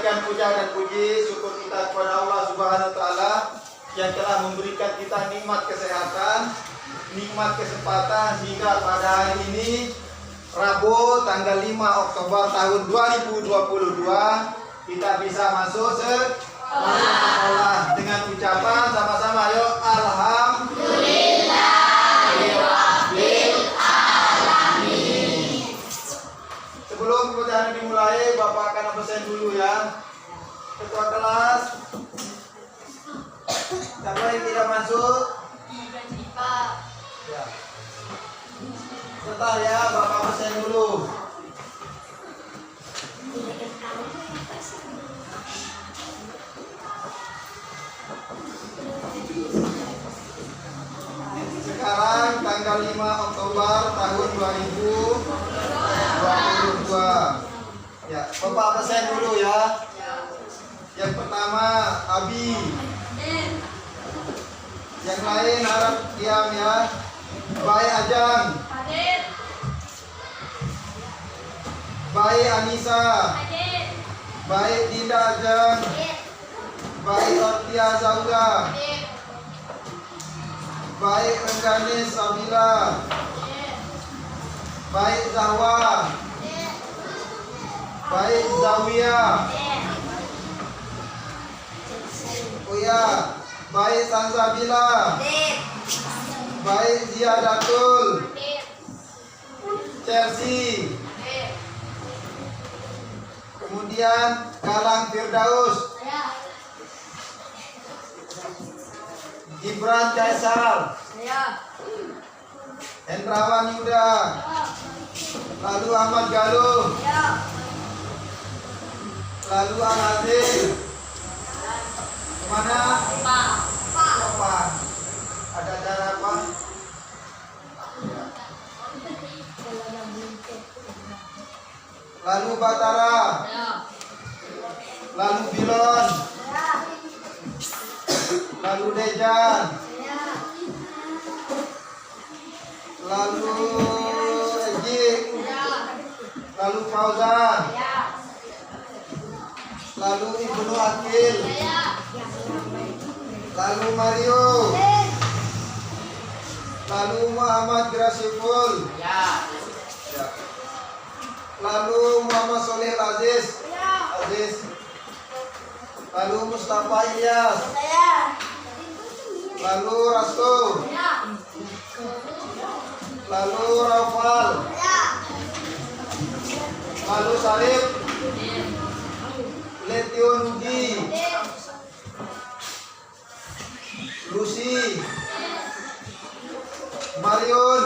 memberikan puja dan puji syukur kita kepada Allah Subhanahu wa taala yang telah memberikan kita nikmat kesehatan, nikmat kesempatan sehingga pada hari ini Rabu tanggal 5 Oktober tahun 2022 kita bisa masuk sekolah dengan ucapan sama-sama yuk alhamdulillahirabbil alamin. Sebelum pelajaran dimulai, Bapak akan absen dulu ya. Ketua kelas, siapa yang tidak masuk? Ya. Sebentar ya, Bapak absen dulu. Sekarang tanggal 5 Oktober tahun 2022. Ya, Bapak absen dulu ya. Yang pertama Abi. Yang lain harap diam ya. Baik Ajang. Baik Anissa. Baik Dinda Ajang. Baik Ortia Zauda. Baik Rengganis Sabila. Baik Zahwa. Baik Zawia. Oh ya, baik Sansabila. Baik Ziyadatul. Chelsea. Kemudian Galang Firdaus. Gibran Kaisar. Hendrawan Yuda. Lalu Ahmad Galuh. Lalu Al-Azim. Kemana? Pak. Ada acara apa? Lalu Batara. Lalu Bilon. Lalu Dejan. Lalu Ejik. Lalu Fauzan. Lalu Ibnu Akil. Lalu Mario. Lalu Muhammad Grasiful. Lalu Muhammad Soleh Aziz. Lalu Mustafa Ilyas. Lalu Rasto. Lalu Raufal. Lalu Salib. Letio Nugi. Lucy. Marion.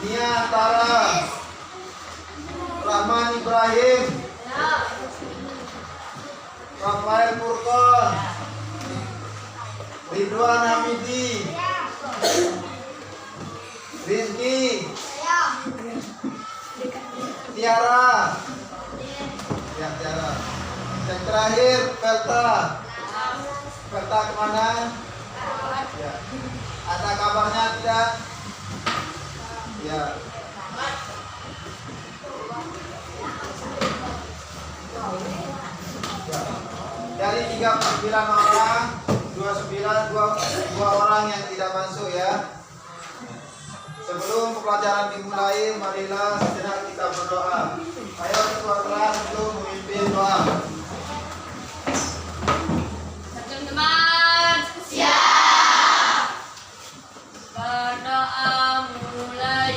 Nia Tara. Rahman Ibrahim. Rafael Furqon. Ridwan Hamidi. Rizky. Tiara. Ya, Tiara. Yang terakhir Pelta. Pelta kemana? Ya. Ada kabarnya tidak? Ya. Dari 39 orang, 2 orang yang tidak masuk ya. Sebelum pelajaran dimulai, marilah sejenak kita berdoa. Ayo ketua kelas untuk memimpin doa. Teman-teman, siap. Berdoa mulai.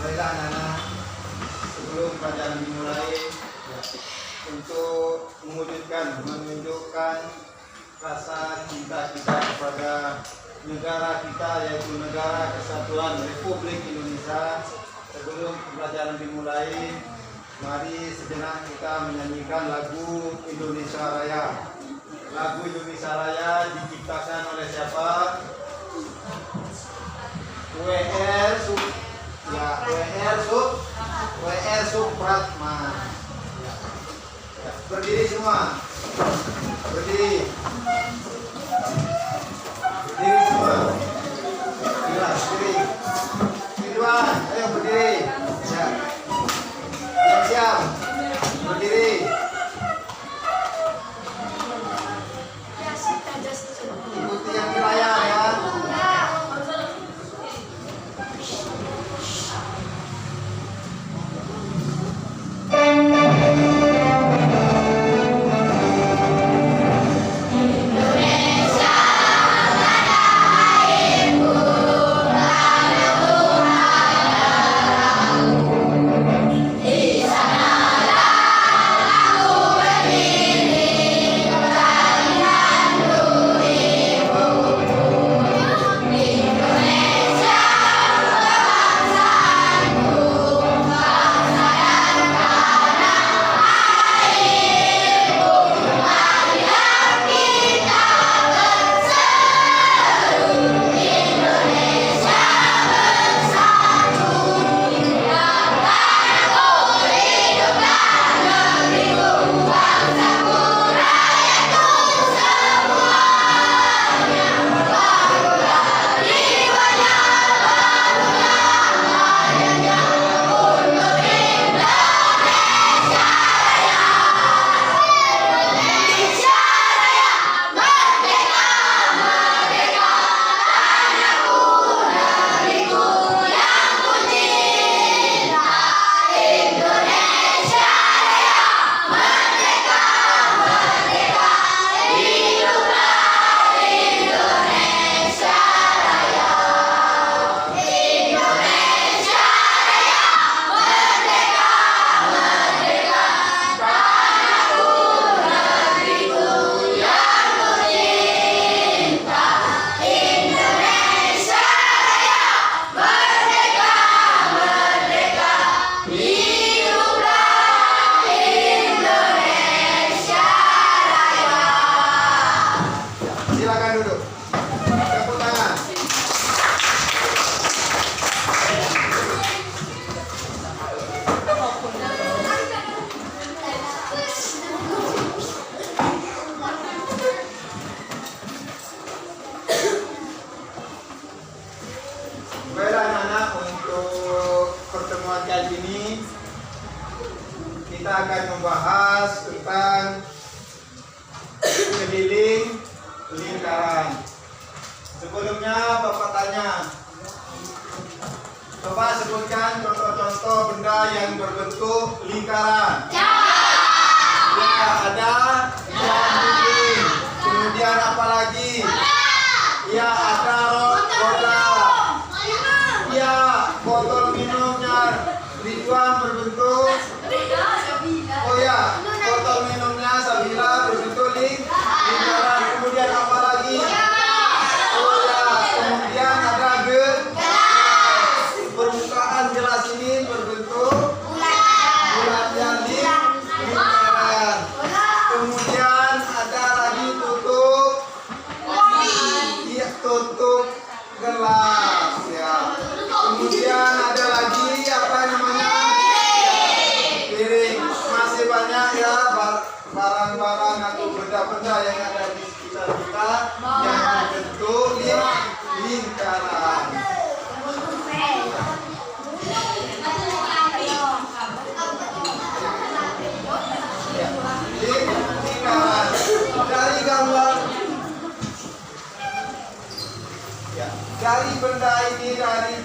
Baiklah anak-anak, sebelum pelajaran dimulai, ya, untuk menunjukkan rasa cinta kita kepada negara kita, yaitu Negara Kesatuan Republik Indonesia. Sebelum pelajaran dimulai, mari sejenak kita menyanyikan lagu Indonesia Raya. Lagu Indonesia Raya diciptakan oleh siapa? WR Supratma. Ya, berdiri semua. Berdiri. Berdiri semua. Gila, berdiri. Ridwan, ayo berdiri. Ya. Siap. Berdiri. Ikuti yang di layar ya. Baiklah anak-anak, untuk pertemuan kali ini kita akan membahas tentang keliling lingkaran. Sebelumnya Bapak tanya, coba sebutkan contoh-contoh benda yang berbentuk lingkaran. Ya, ada jam dinding. Kemudian apa lagi? Ya, ada roda. Ya, botol minumnya Ridwan berbentuk. Oh ya, botol minumnya Sabila berbentuk lingkaran. Kemudian apa lagi? Oh ya, kemudian ada permukaan gelas ini berbentuk bulatnya lingkaran. Kemudian ada lagi tutup gelas ya. Kemudian ada lagi apa namanya? Piring. Masih banyak ya barang-barang atau benda-benda yang ada di sekitar kita yang berbentuk lingkaran. Ya, lingkaran. Dari gambar, ya, dari benda ini, dari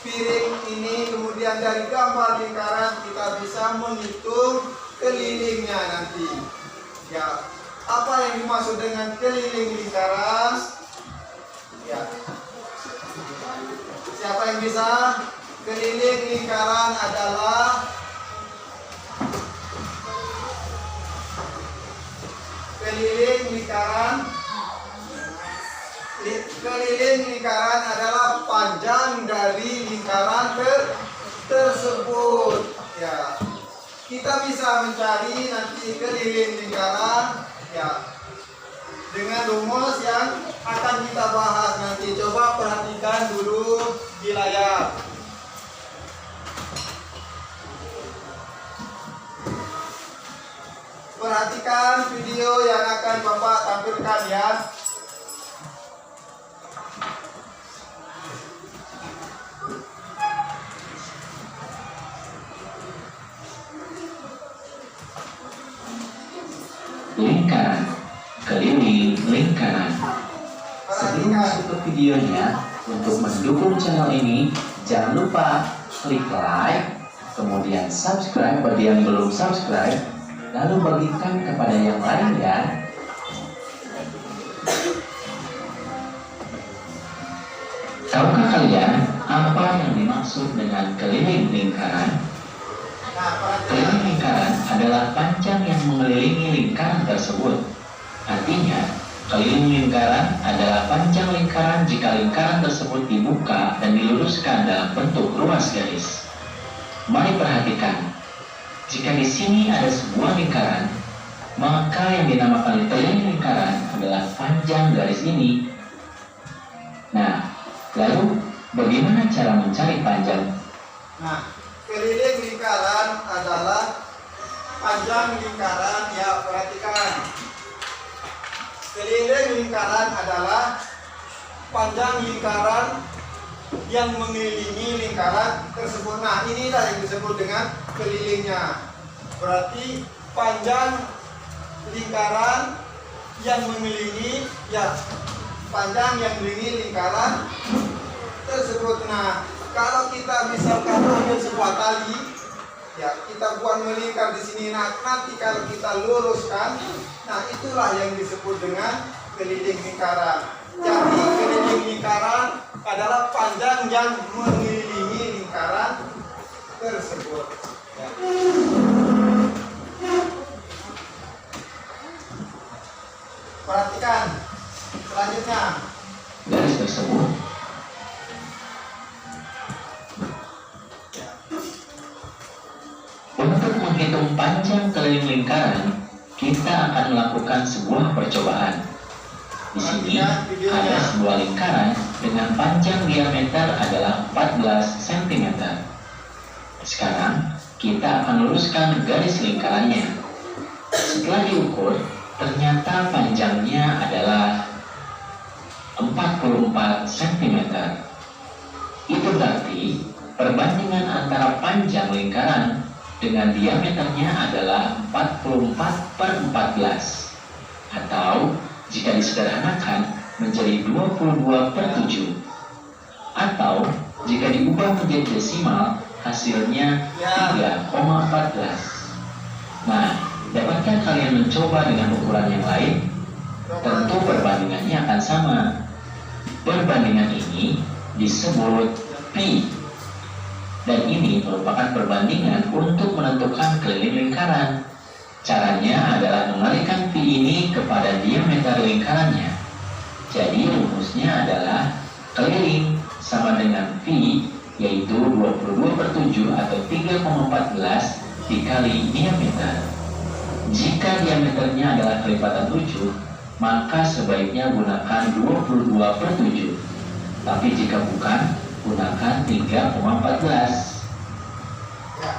piring ini, kemudian dari gambar lingkaran kita bisa menghitung kelilingnya nanti. Ya, apa yang dimaksud dengan keliling lingkaran? Ya, siapa yang bisa? keliling lingkaran adalah panjang dari lingkaran tersebut. Ya, kita bisa mencari nanti keliling lingkaran ya dengan rumus yang akan kita bahas nanti. Coba perhatikan dulu di layar. Perhatikan video yang akan Bapak tampilkan ya. Lingkaran, keliling lingkaran. Sebelum masuk ke videonya, untuk mendukung channel ini, jangan lupa klik like, kemudian subscribe bagi yang belum subscribe, lalu bagikan kepada yang lain ya. Tahukah kalian apa yang dimaksud dengan keliling lingkaran? Keliling lingkaran adalah panjang yang mengelilingi lingkaran tersebut. Artinya, keliling lingkaran adalah panjang lingkaran jika lingkaran tersebut dibuka dan diluruskan dalam bentuk ruas garis. Mari perhatikan. Jika di sini ada sebuah lingkaran, maka yang dinamakan keliling lingkaran adalah panjang garis ini. Nah, lalu bagaimana cara mencari panjang? Nah, keliling lingkaran adalah panjang lingkaran ya, perhatikan. Keliling lingkaran adalah panjang lingkaran yang mengelilingi lingkaran tersebut. Nah, inilah yang disebut dengan kelilingnya. Berarti panjang lingkaran yang mengelilingi ya, panjang yang mengelilingi lingkaran tersebut. Nah, kalau kita misalkan ambil sebuah tali ya, kita buat melingkar di sini. Nah, nanti kalau kita luruskan, nah itulah yang disebut dengan keliling lingkaran. Jadi keliling lingkaran adalah panjang yang mengelilingi lingkaran tersebut ya. Perhatikan selanjutnya. Garis tersebut untuk menghitung panjang keliling lingkaran, kita akan melakukan sebuah percobaan. Di sini ada sebuah lingkaran dengan panjang diameter adalah 14 cm. Sekarang kita akan luruskan garis lingkarannya. Setelah diukur, ternyata panjangnya adalah 44 cm. Itu berarti perbandingan antara panjang lingkaran dengan diameternya adalah 44/14, atau jika disederhanakan menjadi 22/7, atau jika diubah menjadi desimal hasilnya 3,14. Nah, dapatkah kalian mencoba dengan ukuran yang lain? Tentu perbandingannya akan sama. Perbandingan ini disebut pi. Dan ini merupakan perbandingan untuk menentukan keliling lingkaran. Caranya adalah mengalihkan pi ini kepada diameter lingkarannya. Jadi rumusnya adalah keliling sama dengan pi, yaitu 22/7 atau 3,14 dikali diameter. Jika diameternya adalah kelipatan 7, maka sebaiknya gunakan 22/7. Tapi jika bukan, gunakan 3,14. Ya,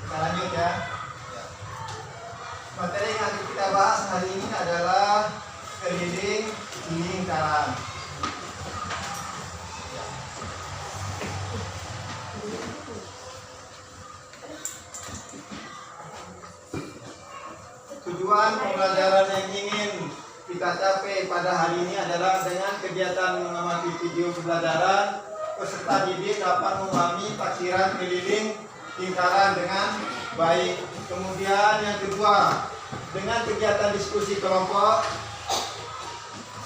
kita lanjut ya. Materi yang akan kita bahas hari ini adalah keliling lingkaran. Tujuan pembelajaran yang ingin kita capai pada hari ini adalah dengan kegiatan mengamati video pembelajaran, peserta didik dapat memahami taksiran keliling lingkaran dengan baik. Kemudian yang kedua, dengan kegiatan diskusi kelompok,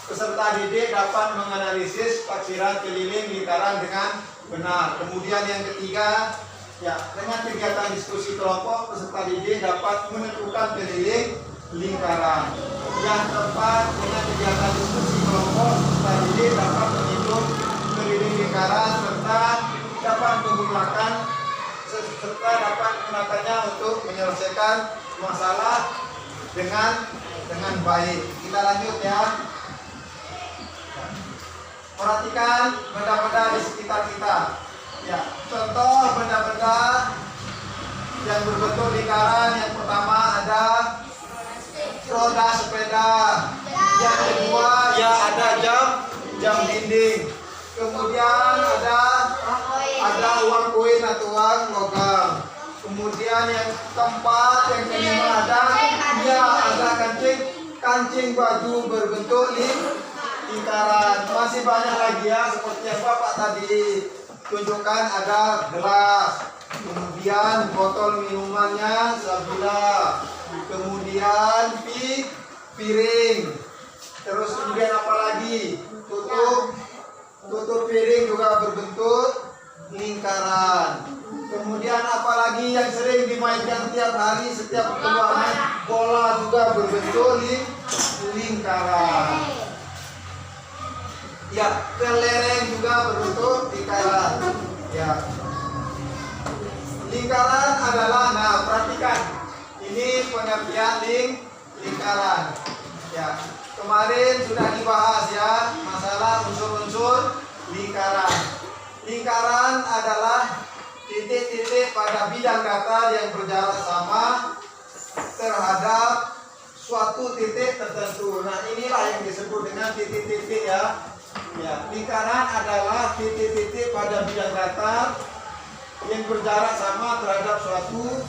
peserta didik dapat menganalisis taksiran keliling lingkaran dengan benar. Kemudian yang ketiga, ya, dengan kegiatan diskusi kelompok, peserta didik dapat menentukan keliling lingkaran. Yang keempat, dengan kegiatan diskusi kelompok, peserta didik dapat menghitung keliling lingkaran serta dapat menggunakannya untuk menyelesaikan masalah dengan baik. Kita lanjut ya. Perhatikan benda-benda di sekitar kita. Ya, contoh benda-benda yang berbentuk lingkaran. Yang pertama ada roda sepeda. Yang kedua ya ada jam dinding. Kemudian ada uang koin atau uang logam. Kemudian yang keempat, yang kelima ada kancing baju berbentuk lingkaran. Masih banyak lagi ya, seperti yang Bapak tadi tunjukkan, ada gelas, kemudian botol minumannya sabila, kemudian piring, terus kemudian apa lagi, tutup piring juga berbentuk lingkaran. Kemudian apalagi yang sering dimainkan tiap hari setiap pertemuan, bola juga berbentuk lingkaran. Ya, kelereng juga berbentuk lingkaran. Ya, lingkaran adalah, nah perhatikan, ini pengertian lingkaran. Ya, kemarin sudah dibahas ya masalah unsur-unsur lingkaran. Lingkaran adalah titik-titik pada bidang datar yang berjarak sama terhadap suatu titik tertentu. Nah, inilah yang disebut dengan titik-titik ya. Ya, lingkaran adalah titik-titik pada bidang datar yang berjarak sama terhadap suatu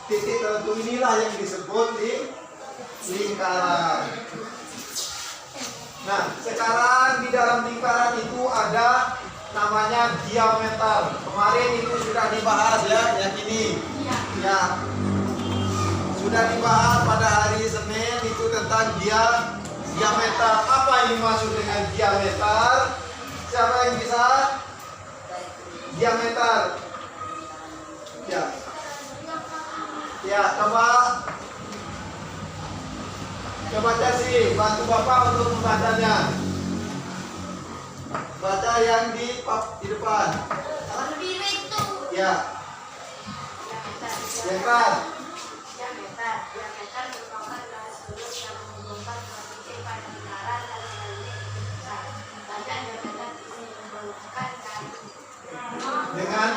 titik tertentu. Inilah yang disebut lingkaran. Nah, sekarang di dalam lingkaran itu ada namanya diameter. Kemarin itu sudah dibahas ya, yang ini. Ya, sudah dibahas pada hari Senin itu tentang diameter. Apa yang dimaksud dengan diameter? Siapa yang bisa? Diameter. Ya. Ya, coba sih, bantu Bapak untuk membacanya. Baca yang di depan. Ya. Yang kan? Diameter merupakan garis lurus yang menghubungkan dua titik pada lingkaran dan mengelilingi pusat. Panjang diameter ini merupakan Dengan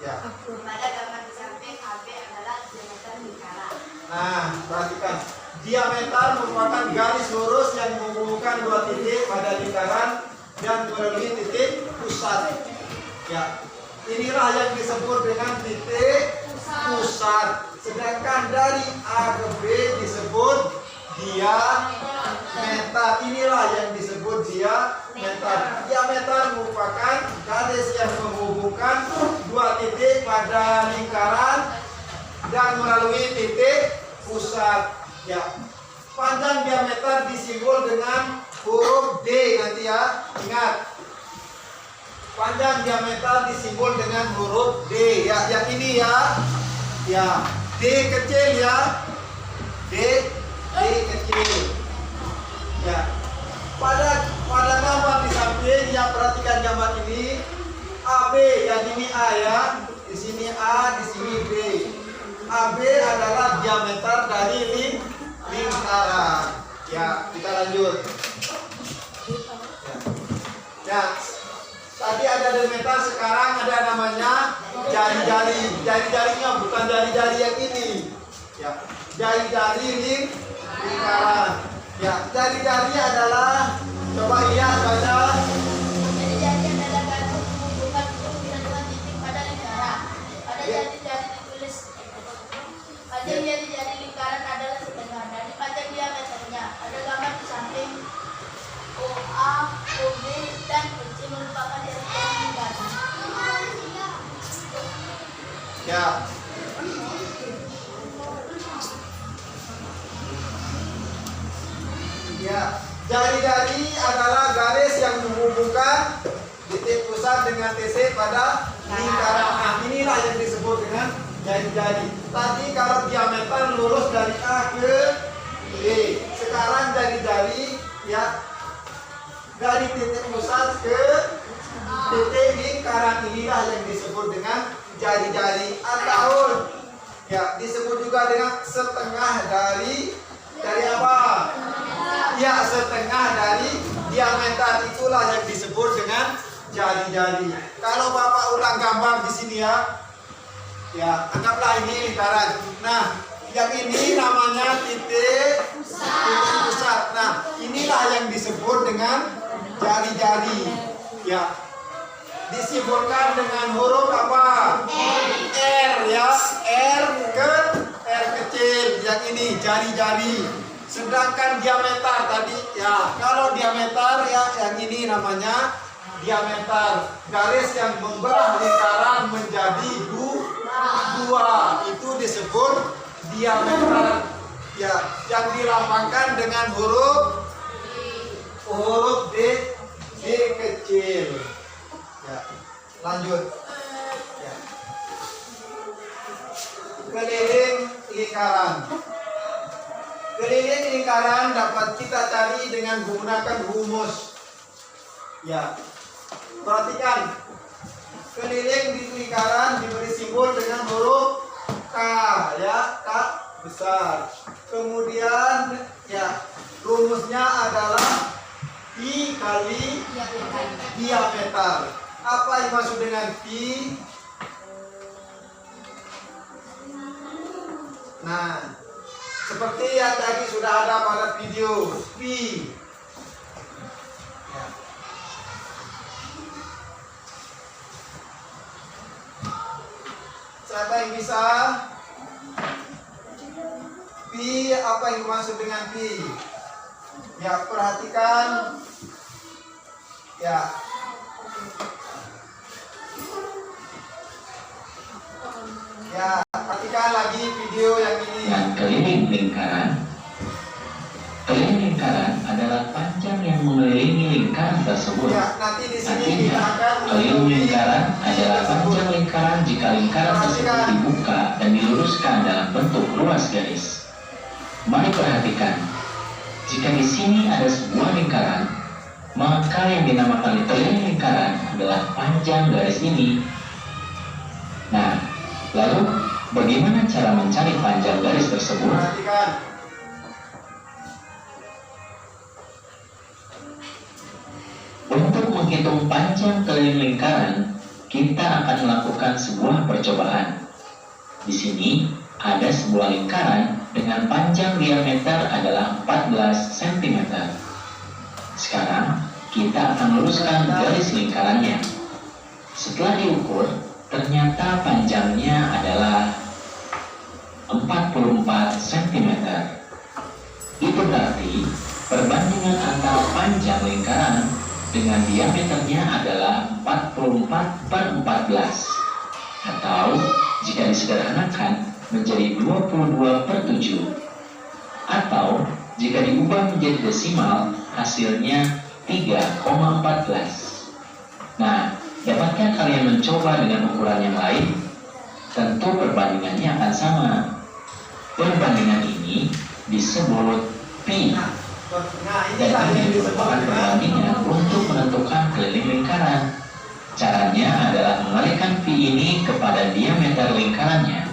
ya. pada gambar di samping AB adalah diameter lingkaran. Nah, perhatikan. Diameter merupakan garis lurus yang menghubungkan dua titik pada lingkaran dan melalui titik pusat. Ya, inilah yang disebut dengan titik pusat. Sedangkan dari A ke B disebut diameter. Inilah yang disebut diameter. Diameter merupakan garis yang menghubungkan dua titik pada lingkaran dan melalui titik pusat. Ya, panjang diameter disimbol dengan huruf D nanti ya. Ingat, panjang diameter disimbol dengan huruf D ya. Yang ini ya. Ya, D kecil ya. D kecil. Ya. Pada gambar di samping ya, perhatikan gambar ini. AB yang ini A ya. Di sini A, di sini B. AB adalah diameter dari lingkaran. Ya, kita lanjut. Ya, tadi ada diameter, sekarang ada namanya jari-jari. Jari-jarinya bukan jari-jari yang ini. Ya, jari-jari lingkaran. Ya, jari-jari adalah, coba lihat baca. Jari-jari adalah garis menghubungkan dua titik pada lingkaran. Pada jari-jari ditulis. Panjang jari-jari lingkaran adalah setengah dari panjang diameternya. Ada gambar di samping. OA, OB, dan OC merupakan jari-jari lingkaran. Ya. Ya, Jari-jari adalah garis yang menghubungkan titik pusat dengan TC pada lingkaran. Nah, inilah yang disebut dengan jari-jari. Tadi kalau diameter lurus dari A ke B. Sekarang jari-jari ya dari titik pusat ke titik lingkaran, inilah yang disebut dengan jari-jari, atau ya disebut juga dengan setengah dari apa? Ya, setengah dari diameter, itulah yang disebut dengan jari-jari. Kalau Bapak ulang gambar di sini ya anggaplah ini lingkaran. Nah, yang ini namanya titik pusat. Nah, inilah yang disebut dengan jari-jari. Ya, disimbolkan dengan huruf apa? R ya, R kecil. Yang ini jari-jari. Sedangkan diameter tadi ya, kalau diameter ya yang ini namanya diameter. Garis yang membelah lingkaran menjadi dua itu disebut diameter. Ya, yang dilambangkan dengan huruf D kecil. Ya, lanjut. Ya. Keliling lingkaran. Keliling lingkaran dapat kita cari dengan menggunakan rumus. Ya, perhatikan. Keliling di lingkaran diberi simbol dengan huruf K, ya, K besar. Kemudian, ya, rumusnya adalah pi kali diameter. Apa yang maksud dengan pi? Nah, seperti yang tadi sudah ada pada video pi. Ya. Siapa yang bisa? Pi, apa yang dimaksud dengan pi? Ya, perhatikan. Ya. Ya, perhatikan lagi video yang ini. Nah, keliling lingkaran. Keliling lingkaran adalah panjang yang mengelilingi lingkaran tersebut. Ya, nanti di sini kita Artinya, akan keliling lingkaran adalah panjang lingkaran jika lingkaran tersebut dibuka dan diluruskan dalam bentuk ruas garis. Mari perhatikan, jika di sini ada sebuah lingkaran, maka yang dinamakan keliling lingkaran adalah panjang garis ini. Nah, lalu bagaimana cara mencari panjang garis tersebut? perhatikan. Untuk menghitung panjang keliling lingkaran, kita akan melakukan sebuah percobaan. Di sini ada sebuah lingkaran dengan panjang diameter adalah 14 cm. Sekarang kita akan luruskan garis lingkarannya. Setelah diukur, ternyata panjangnya adalah 44 cm. Itu berarti perbandingan antara panjang lingkaran dengan diameternya adalah 44/14, atau jika disederhanakan menjadi 22/7, atau jika diubah menjadi desimal hasilnya 3,14. Nah, dapatkah kalian mencoba dengan ukuran yang lain? Tentu perbandingannya akan sama. Perbandingan ini disebut pi. Nah, Dan inilah yang ini disebut merupakan dengan perbandingan untuk menentukan keliling lingkaran. Caranya adalah mengalihkan pi ini kepada diameter lingkarannya.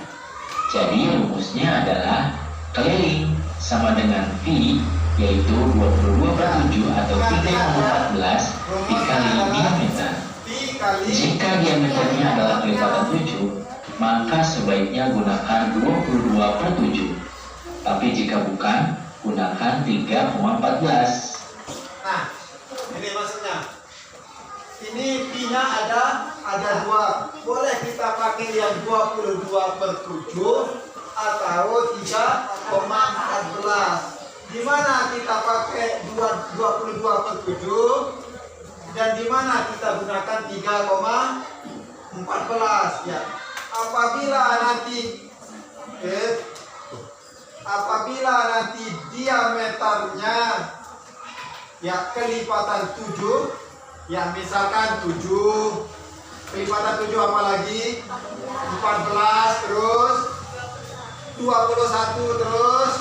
Jadi rumusnya adalah keliling sama dengan pi, yaitu 22/7 atau 3,14 dikali diameter. pi kali. Jika diameternya adalah kelipatan 7, maka sebaiknya gunakan 22/7. Tapi jika bukan, gunakan 3,14. Nah, ini maksudnya. Ini pi-nya ada dua. Boleh kita pakai yang 22/7 atau 3,14. Di mana kita pakai 22/7 dan di mana kita gunakan 3,14 ya. Apabila nanti diameternya Ya, kelipatan 7. Ya, misalkan 7. Kelipatan 7 apa lagi? 14, terus 21, terus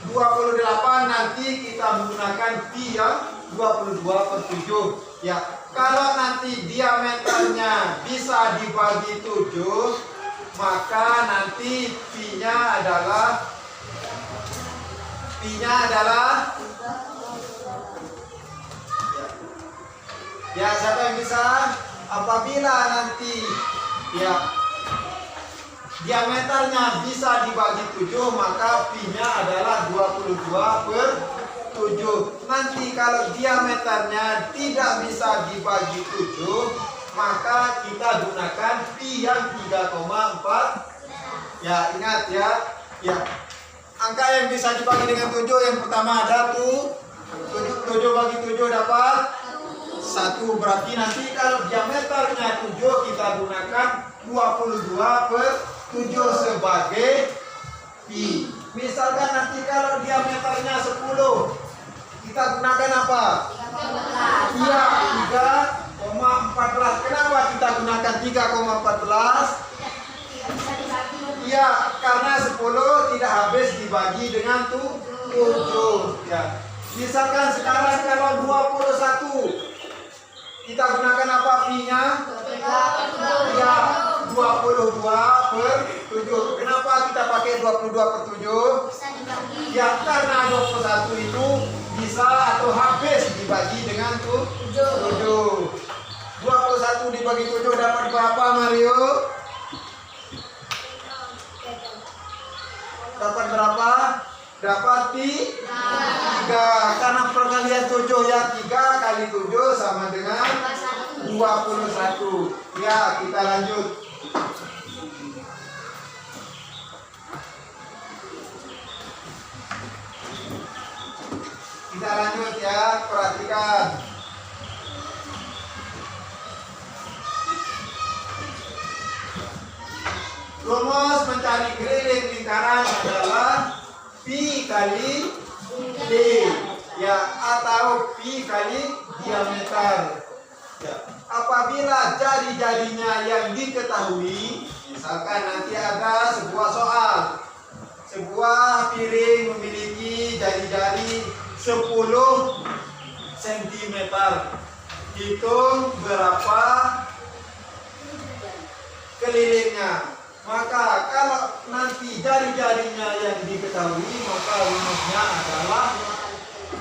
28. Nanti kita menggunakan pi yang 22/7. Ya, kalau nanti diameternya bisa dibagi 7, maka nanti pi-nya adalah ya, siapa yang bisa? Apabila nanti ya diameternya bisa dibagi 7, maka pi-nya adalah 22/7. Nanti kalau diameternya tidak bisa dibagi 7, maka kita gunakan pi yang 3,4. Ya, ingat ya. Ya. Angka yang bisa dibagi dengan 7 yang pertama ada tuh 7 bagi 7 dapat 1. Berarti nanti kalau diameternya 7 kita gunakan 22/7 sebagai pi. Misalkan nanti kalau diameternya 10, kita gunakan apa? Iya, 3,14. Kenapa kita gunakan 3,14? Iya, karena 10 tidak habis dibagi dengan 7. Ya. Misalkan sekarang kalau 21, kita gunakan apa pi-nya? Ya, 22/7. Kenapa kita pakai 22/7? Ya, karena 21 itu bisa atau habis dibagi dengan 7. 21 dibagi 7 dapat berapa, Mario? Dapat berapa? Dapat 3. Karena perkalian 7 ya, 3 kali 7 sama dengan 21. Ya, kita lanjut. Kita lanjut ya, perhatikan. Rumus mencari keliling lingkaran adalah pi kali d, ya, atau pi kali diameter. Ya. Apabila jari-jarinya yang diketahui, misalkan nanti ada sebuah soal, sebuah piring memiliki jari-jari 10 cm. Hitung berapa kelilingnya. Maka kalau nanti jari-jarinya yang diketahui, maka rumusnya adalah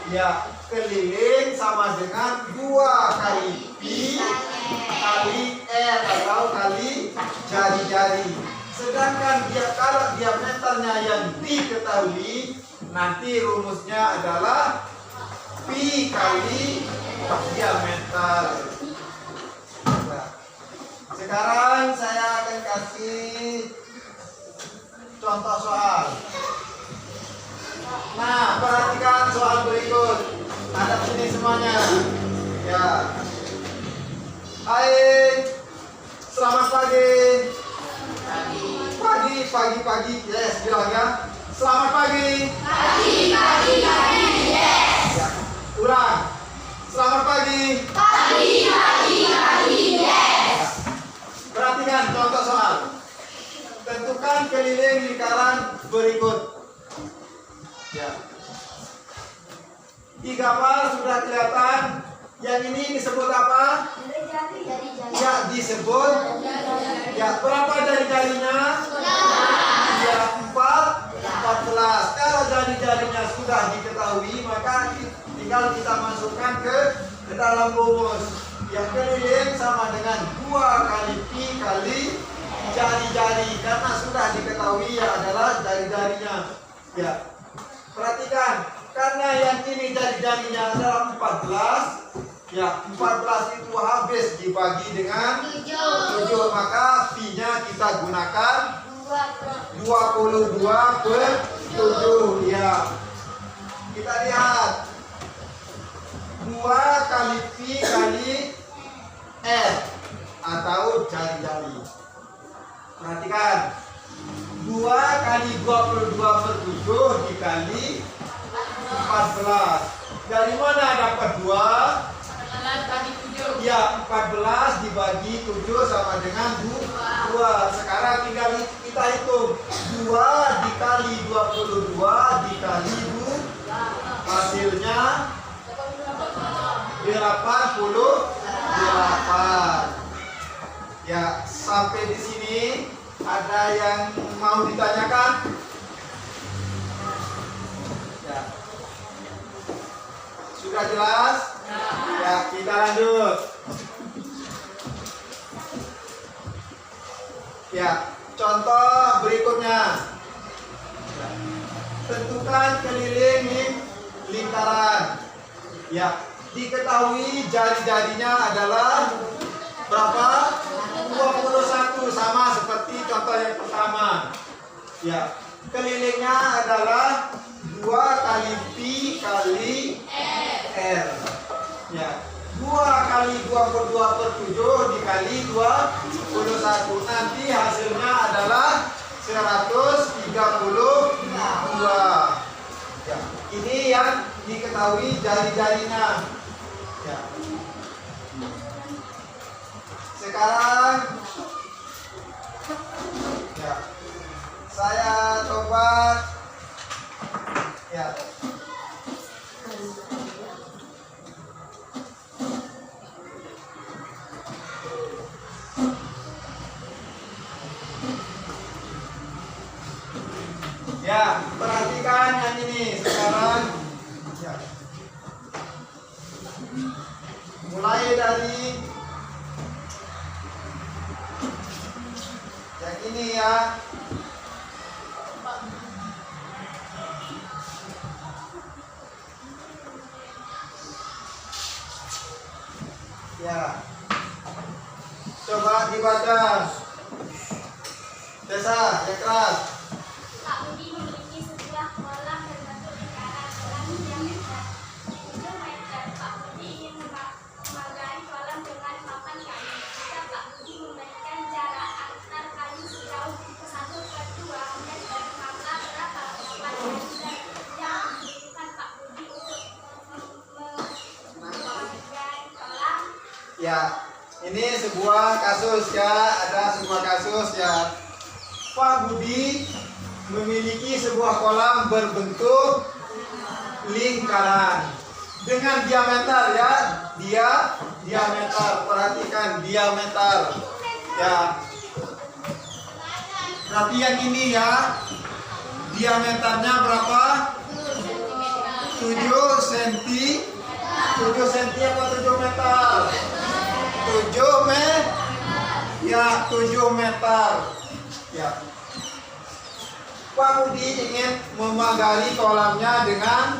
ya, keliling sama dengan 2 kali pi kali r atau kali jari-jari. Sedangkan kalau diameternya yang diketahui, nanti rumusnya adalah pi kali diameter. Sekarang saya akan kasih contoh soal. Nah, perhatikan soal berikut. Ada sini semuanya. Ya. Hai. Selamat pagi. Pagi. Yes, bilang ya. Selamat pagi. Pagi. Yes. Ya. Ulang. Selamat pagi. Pagi. Yes. Perhatikan contoh soal. Tentukan keliling lingkaran berikut. Ya. Di gambar sudah kelihatan. Yang ini disebut apa? Ya, disebut. Ya, berapa jari-jarinya? Ya, 14. Kalau jari-jarinya sudah diketahui, maka tinggal kita masukkan ke dalam rumus. Yang keliling sama dengan 2 kali pi kali jari-jari, karena sudah diketahui ya adalah jari-jarinya. Ya, perhatikan, karena yang ini jari-jarinya adalah 14. Ya, 14 itu habis dibagi dengan 7, maka pi-nya kita gunakan 22/7. Ya, kita lihat 2 kali pi kali r atau jari-jari. Perhatikan, 2 kali 22/7 dikali 14. Dari mana dapat 2? 14 bagi 7. Ya, 14 dibagi 7 sama dengan 2. Sekarang tinggal kita hitung. 2 dikali 22 dikali 2. Hasilnya 88. Ya, sampai di sini ada yang mau ditanyakan? Ya. Sudah jelas? Ya, kita lanjut. Ya, contoh berikutnya. Ya. Tentukan keliling lingkaran. Ya, diketahui jari-jarinya adalah berapa? 21, sama seperti contoh yang pertama. Ya, kelilingnya adalah 2 kali pi kali r. Ya, 2 kali 22/7 dikali 21. Nanti hasilnya adalah 132. Ya, ini yang diketahui jari-jarinya. Ya. Sekarang ya, saya coba ya. Ya, perhatikan yang ini sekarang. Ya. Mulai dari yang ini ya. Ya. Coba dibaca. Desa, yang keras. Pak Budi memiliki sebuah kolam berbentuk lingkaran dalam diameter 7 meter. Pak Budi ingin memagari kolam dengan papan kayu. Jika Pak Budi memberikan jarak antar kayu sejauh 1/2 meter, maka berapa papan kayu yang dibutuhkan Pak Budi untuk memagari kolam? Ya, ini sebuah kasus ya, ada sebuah kasus ya. Pak Budi memiliki sebuah kolam berbentuk lingkaran dengan diameter ya, diameter, perhatikan diameter ya. Berarti yang ini ya, diameternya berapa? 7 cm. 7 cm apa 7 meter? 7 meter. Ya, 7 meter. Ya. Pak Budi ingin memagari kolamnya dengan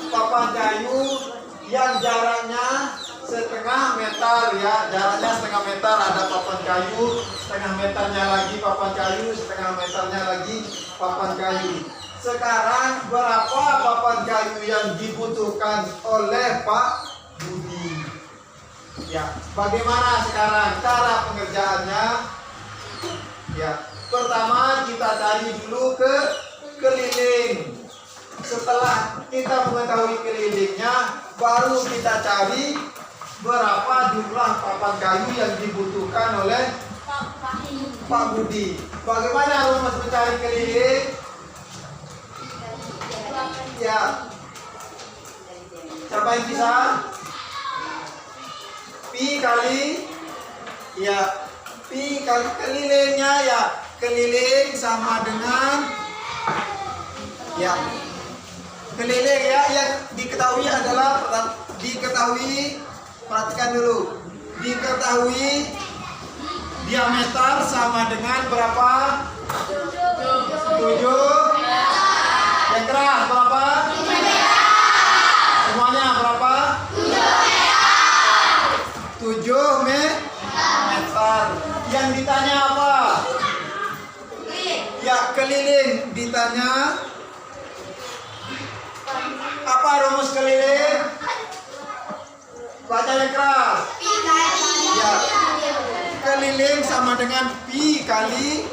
papan kayu yang jaraknya setengah meter ya, jaraknya setengah meter, ada papan kayu, setengah meternya lagi papan kayu, setengah meternya lagi papan kayu. Sekarang berapa papan kayu yang dibutuhkan oleh Pak Budi? Ya, bagaimana sekarang cara pengerjaannya? Ya, pertama kita cari dulu ke keliling. Setelah kita mengetahui kelilingnya, baru kita cari berapa jumlah papan kayu yang dibutuhkan oleh Pak Budi. Bagaimana rumus mencari keliling? Ya, siapa yang bisa? Pi kali kelilingnya ya, keliling sama dengan ya, keliling ya, yang diketahui adalah perhatikan dulu, diketahui diameter sama dengan berapa? 7. Yang keras berapa? Semuanya berapa? 7 meter. Yang ditanya apa? Ya, keliling ditanya. Apa rumus keliling? Baca yang keras. Ya, keliling sama dengan pi kali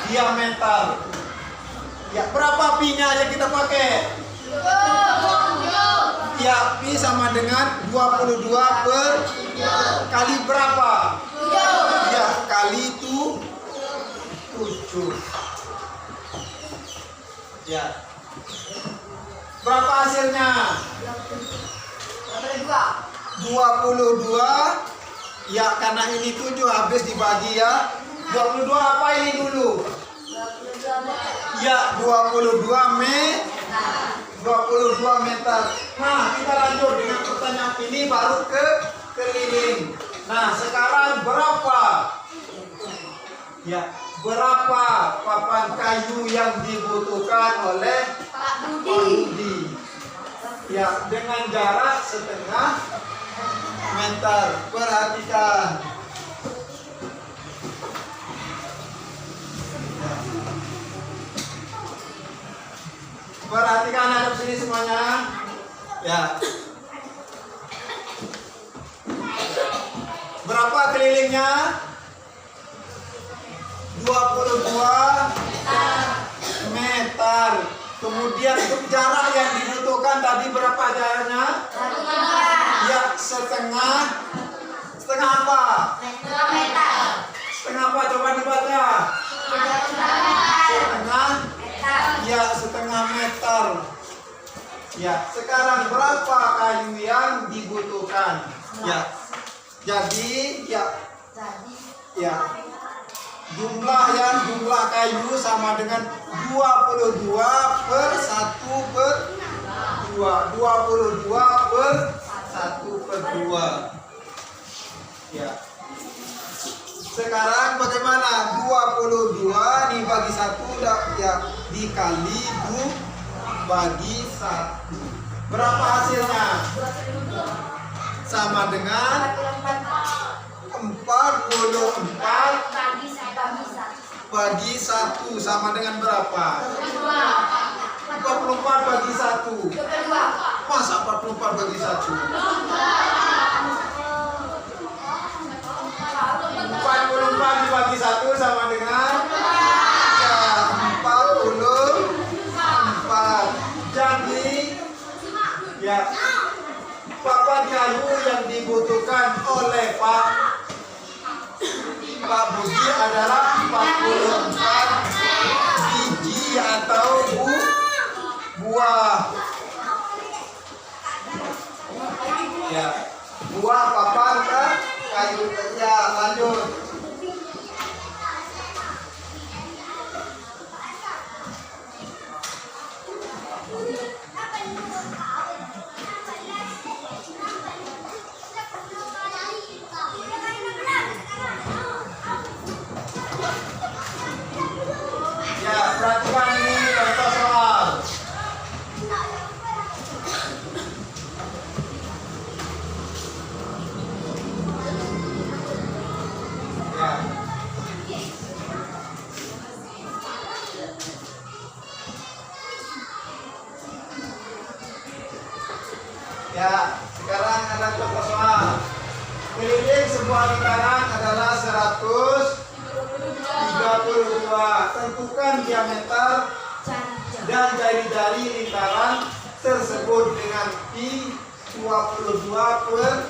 diameter. Ya, berapa pi-nya yang kita pakai? Ya, pi sama dengan 22 per kali berapa? Ya, kali itu 7. Ya. Berapa hasilnya? 22. Ya, karena ini 7 habis dibagi ya. 22 apa ini dulu? Ya, 22 meter. Nah, kita lanjut dengan pertanyaan ini baru ke keliling. Nah, sekarang berapa? Ya, berapa papan kayu yang dibutuhkan oleh Pak Budi? Ya, dengan jarak setengah meter. Perhatikan. Perhatikan, hadap sini semuanya. Ya. Berapa kelilingnya? 22 meter. Kemudian untuk jarak yang dibutuhkan tadi berapa jaraknya? Ya, setengah apa? Setengah apa? Coba dibaca. Setengah meter. Ya, sekarang berapa kayu yang dibutuhkan? Ya. Jadi jumlah kayu sama dengan 22 per 1 per 2. 22 per 1 per 2. Ya. Sekarang bagaimana? 22 dibagi 1 ya, dikali 2 bagi 1. Berapa hasilnya? Sama dengan 44 bagi 1 sama dengan berapa? 44 bagi 1. Masa 44 bagi 1? 44 dibagi 1 sama dengan ya, 44. Jadi ya, papan kayu yang dibutuhkan oleh Pak Budi adalah 44 biji atau buah. Ya, buah papan kayu. Ya, lanjut. Ya, perhatikan ini contoh soal. Ya. Ya, sekarang ada contoh soal. Keliling sebuah lingkaran adalah 132. Tentukan diameter dan jari-jari lingkaran tersebut dengan pi 22 per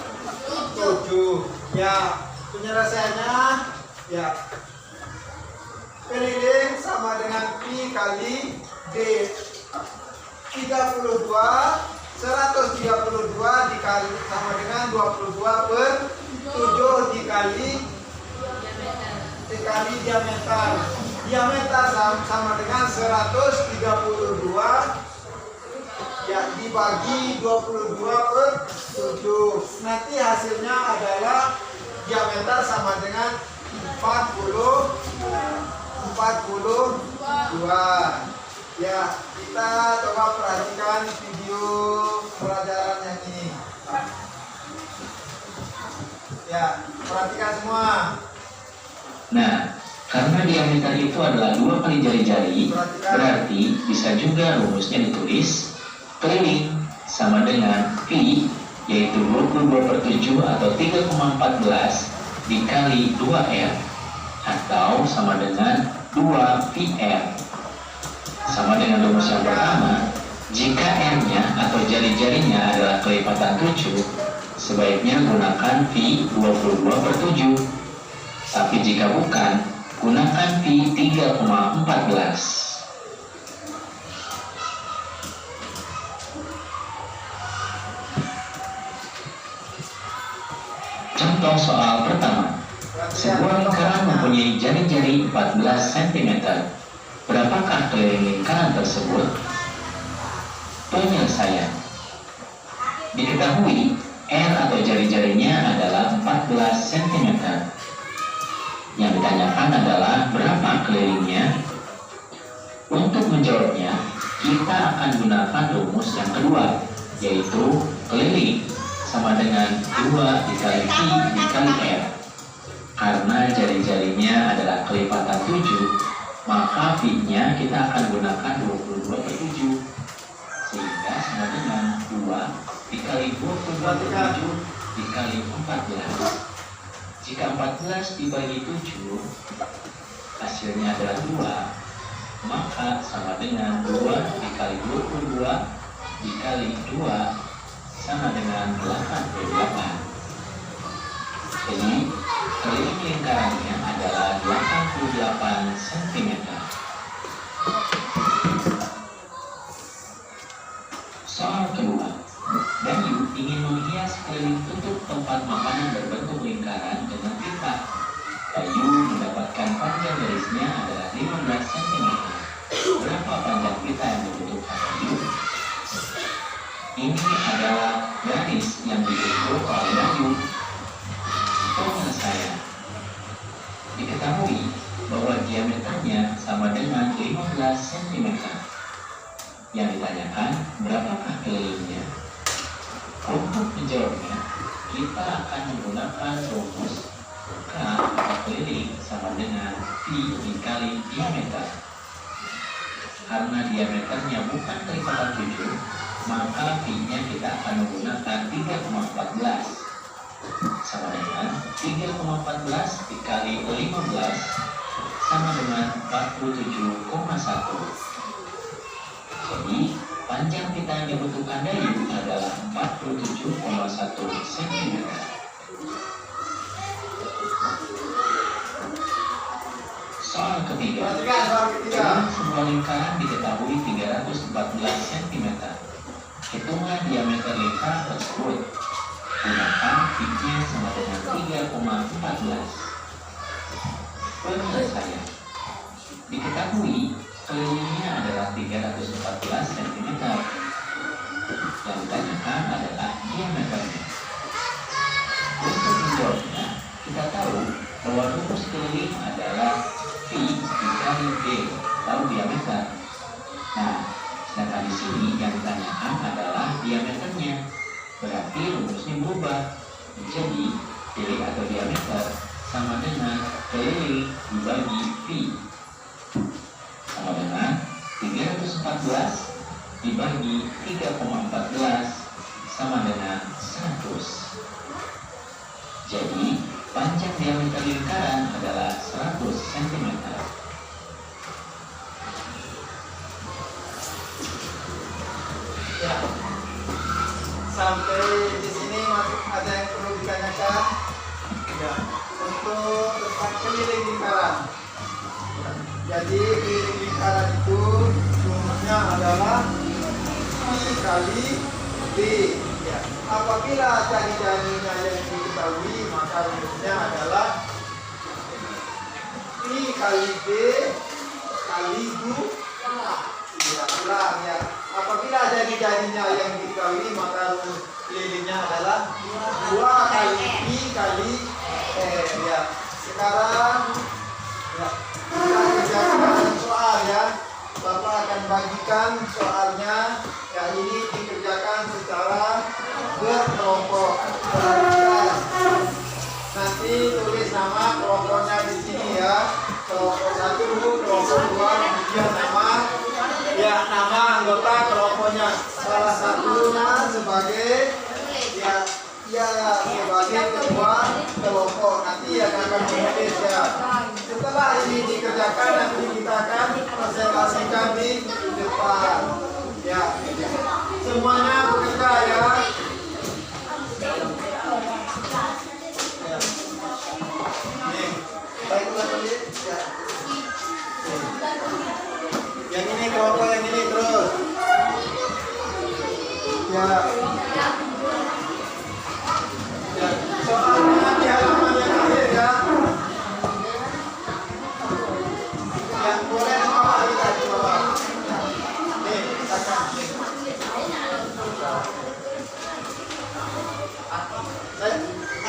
7. Ya, penyelesaiannya ya, keliling sama dengan pi kali d. 132 dikali sama dengan 22 per 7 dikali diameter. Diameter sama dengan 132 ya, dibagi 22 per 7. Nanti hasilnya adalah diameter sama dengan 42. Ya, kita coba perhatikan video pelajaran yang ini. Ya, perhatikan semua. Nah, karena diameter itu adalah 2 kali jari-jari, berarti bisa juga rumusnya ditulis keliling sama dengan pi, yaitu 22 per 7 atau 3,14 dikali 2R, atau sama dengan 2 PR. Sama dengan rumus yang pertama, jika n-nya atau jari-jarinya adalah kelipatan 7, sebaiknya gunakan pi 22 per 7. Tapi jika bukan, gunakan pi 3,14. Contoh soal pertama. Sebuah lingkaran mempunyai jari-jari 14 cm. Berapakah keliling lingkaran tersebut? Penyelesaian. Diketahui R atau jari-jarinya adalah 14 cm. Yang ditanyakan adalah berapa kelilingnya? Untuk menjawabnya, kita akan gunakan rumus yang kedua, yaitu keliling sama dengan 2 dikali pi dikali R. Karena jari-jarinya adalah kelipatan 7, maka pi-nya kita akan gunakan 22 per 7. Sehingga sama dengan 2 dikali 22 per 7 dikali 14. Jika 14 dibagi 7, hasilnya adalah 2, maka sama dengan 2 dikali 22 dikali 2 sama dengan 88. Jadi, keliling lingkarannya adalah 88 cm. Soal kedua. Bayu ingin menghias keliling tutup tempat makanan berbentuk lingkaran dengan pita. Bayu mendapatkan panjang garisnya adalah 15 cm. Berapa panjang pita yang dibutuhkan Bayu? Ini adalah garis yang dibentuk oleh Bayu. Penyelesaian. Diketahui bahwa diameternya sama dengan 15 cm. Yang ditanyakan berapakah kelilingnya? Untuk menjawabnya, kita akan menggunakan rumus K atau keliling sama dengan pi dikali diameter. Karena diameternya bukan kelipatan 7, maka pi-nya kita akan menggunakan 3,14. Sama dengan 3,14 dikali 15 sama dengan 47,1. Jadi panjang pita yang dibutuhkan Bayu adalah 47,1 cm. Soal ketiga. Dalam sebuah lingkaran diketahui 314 cm. Hitunglah diameter lingkaran tersebut. Gunakan pi-nya sama dengan 3,14. Penyelesaian. Diketahui kelilingnya adalah 314 cm. Yang ditanyakan adalah diameternya. Untuk menjawabnya, kita tahu bahwa rumus keliling adalah pi dikali d atau diameter. Nah, sedangkan di sini yang ditanyakan adalah diameternya. Berarti rumusnya berubah menjadi d atau diameter sama dengan keliling dibagi pi sama dengan 314 dibagi 3,14 sama dengan 100. Jadi panjang diameter lingkaran adalah 100 cm. Ya. Sampai di sini ada yang perlu ditanyakan? Ya. Untuk tentang keliling lingkaran. Jadi keliling lingkaran itu rumusnya adalah pi kali d. Ya. Apabila jari-jarinya yang diketahui, maka rumusnya adalah pi kali d kali 2. Ya, ulang ya. Apabila jari-jarinya yang diketahui, maka rumus kelilingnya adalah 2 kali pi kali ya. Sekarang ya, kita kerjakan soal ya. Bapak akan bagikan soalnya. Ya, ini dikerjakan secara berkelompok. Nanti tulis nama kelompoknya di sini ya. Kelompok 1, kelompok 2, kemudian nama anggota kelompoknya. Salah satunya sebagai sebagai ketua kelompok. Nanti yang akan menulis ya. Setelah ini dikerjakan, nanti kita akan presentasikan di depan. Ya, semuanya bekerja ya. Ya. Nih, baik lagi. Ya. Yang ini kelompok yang ini terus. Ya. Ya. Soalnya di halaman yang akhir ya. Ya, boleh bawa kita di bawah. Nih, katakan.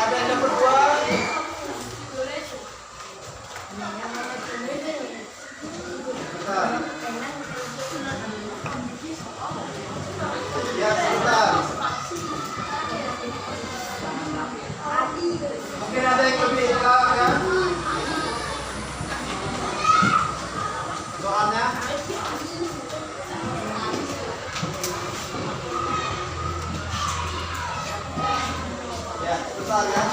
Ada yang dapat dua. Bentar. Ya, sebentar. Mungkin ada yang lebih ya. Soalnya ya, sebentar ya.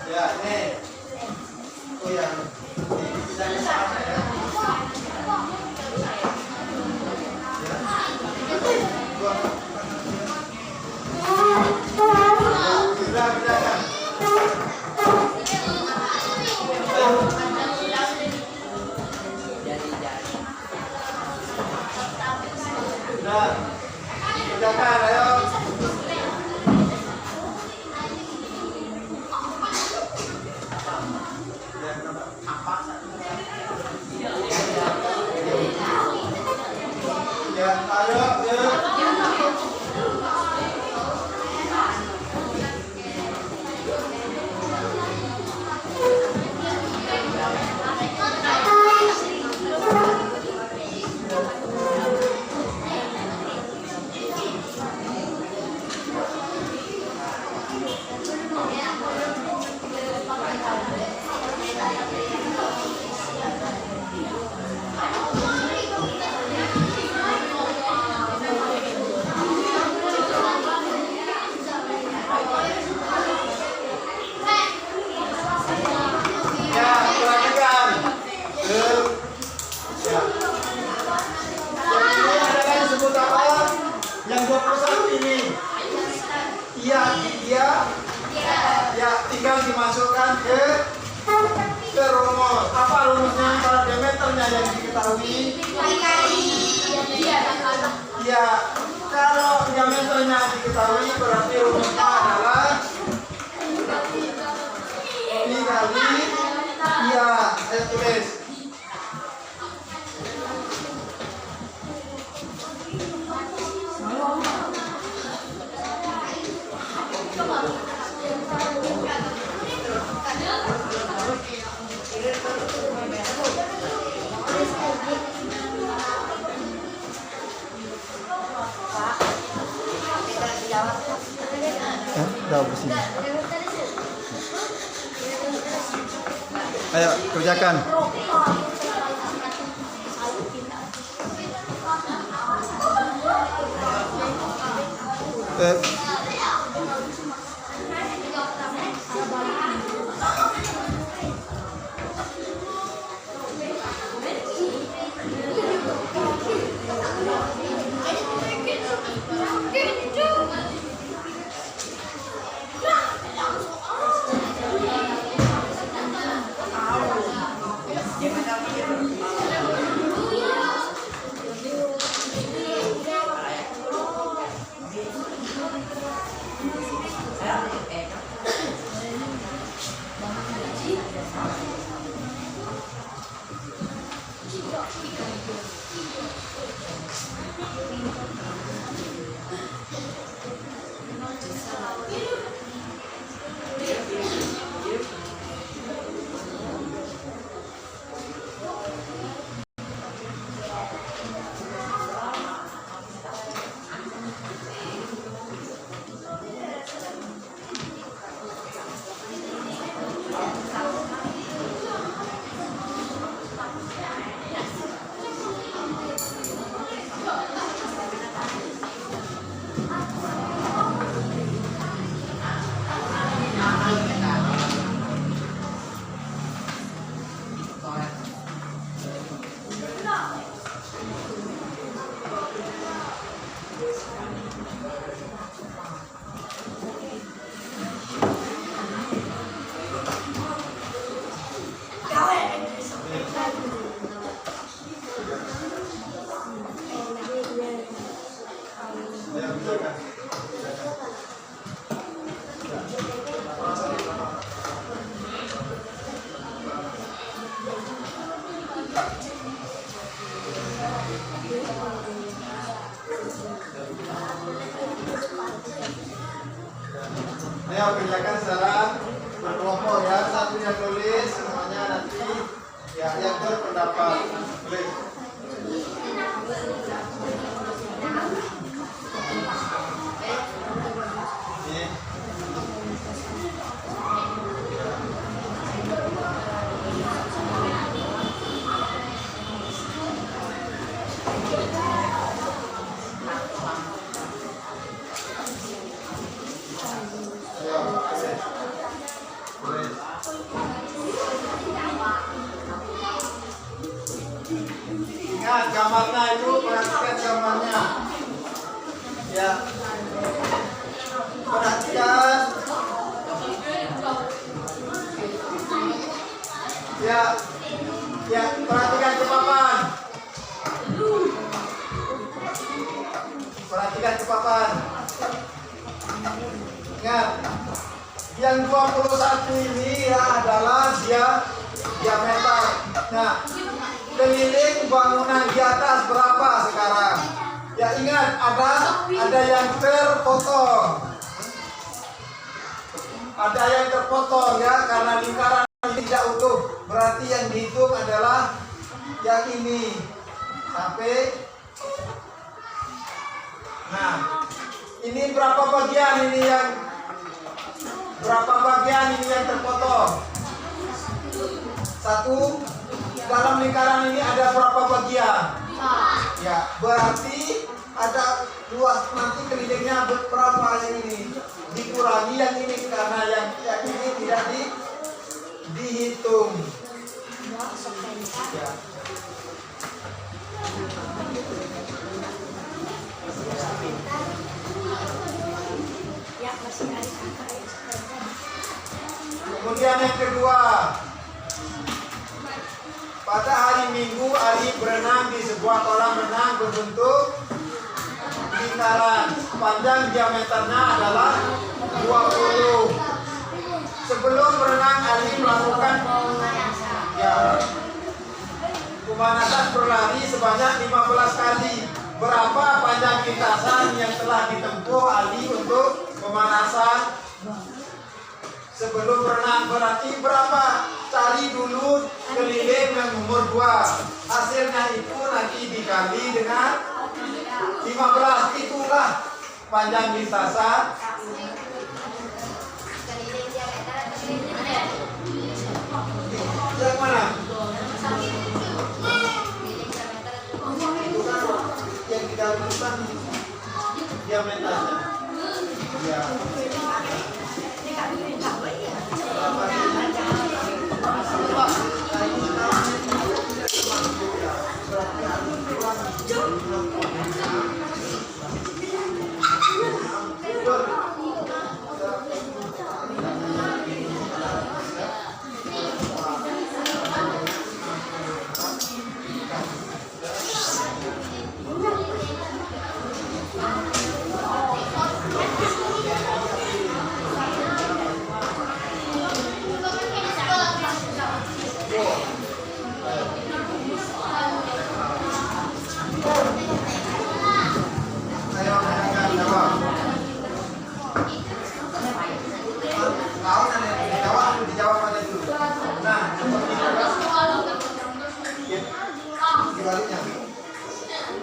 Ya, nih. Oh ya. Jangan salah ya. Sudah bedakan. Sudah. Bedakan, ayo. Ya, ayo, yuk. Ya, perhatikan. Ya. Yang ini adalah yang disebut apa? Yang 21 ini. Iya, iya. Ya, tinggal dimasukkan ke rumus. Apa rumusnya? Kalau diameternya yang diketahui. Ya, kalau diameternya diketahui berarti rumusnya adalah dikali ya, saya tulis. Udah bersih. Ayo kerjakan. Ayo kerjakan secara berkelompok ya. Satu yang tulis semuanya nanti ya yang berpendapat tulis. Ini. Ingat gambarnya itu, perhatikan gambarnya. Ya. Perhatikan. Ya. Ya, perhatikan ke papan. Perhatikan ke papan. Ingat. Yang 21 ini ya adalah diameter. Nah, keliling bangunan di atas berapa sekarang? Ya ingat ada yang terpotong. Ada yang terpotong ya karena lingkaran ini tidak utuh. Berarti yang dihitung adalah yang ini. Sampai nah, ini berapa bagian ini yang terpotong? Satu. Dalam lingkaran ini ada berapa bagian? Ya, berarti ada luas nanti kelilingnya berapa yang ini? Dikurangi yang ini karena yang ini tidak dihitung. Ya. Kemudian yang kedua, pada hari Minggu Ali berenang di sebuah kolam renang berbentuk lingkaran. Panjang diameternya adalah 20. Sebelum berenang Ali melakukan pemanasan berlari sebanyak 15 kali. Berapa panjang lintasan yang telah ditempuh Ali untuk pemanasan sebelum berenang? Berarti berapa? Cari dulu keliling yang nomor 2. Hasilnya itu nanti dikali dengan 15. Itulah panjang lintasan. Yang mana? Itu kan yang di dalam diameternya. Ya. Ayo, silakan jawab. Tahu nanti dijawab aja dulu. Nah, seperti itu kan. Dibaliknya.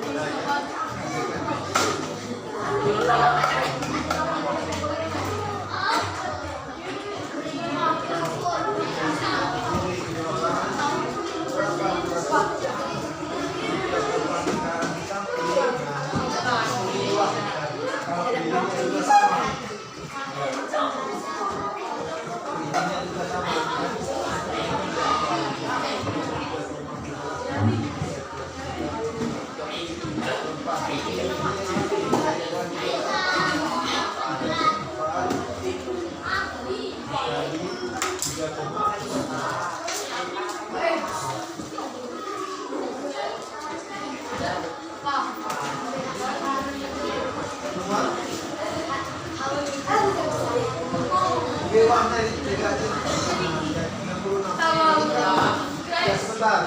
Nah, ya. Kalau pilihnya juga sama. Pilihnya juga sama. Ya, sebentar.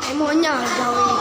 Emonya jauh.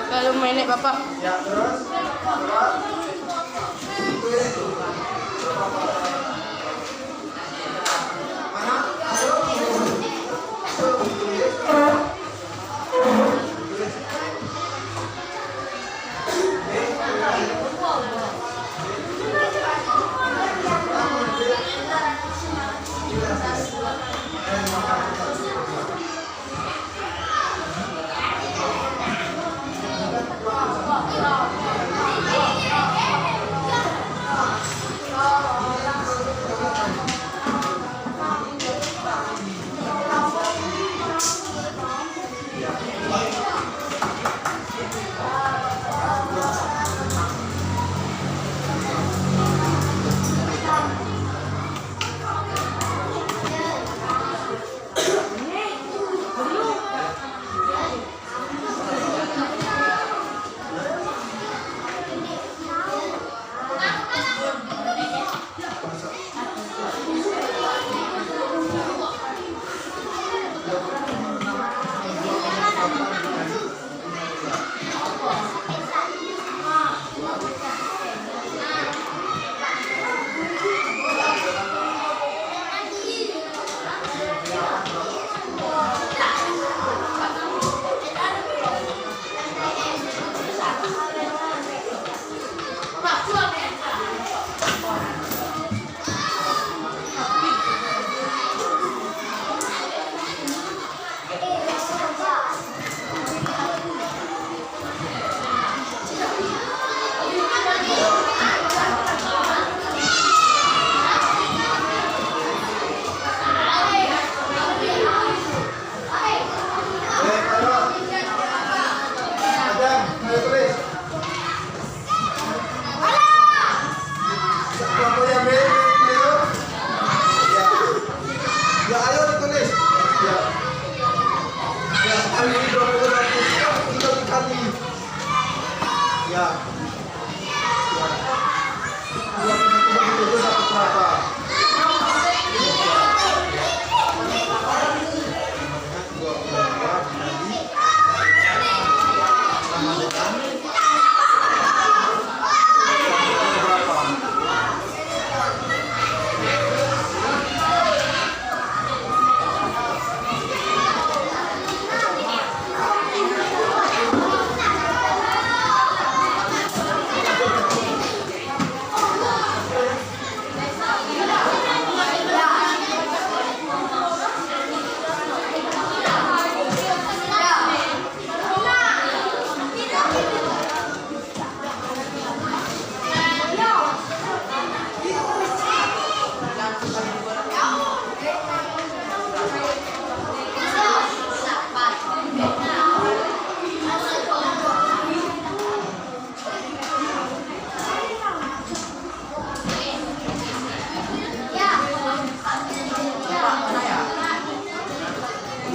Kalau mainnya Bapak. Ya, terus. Mana?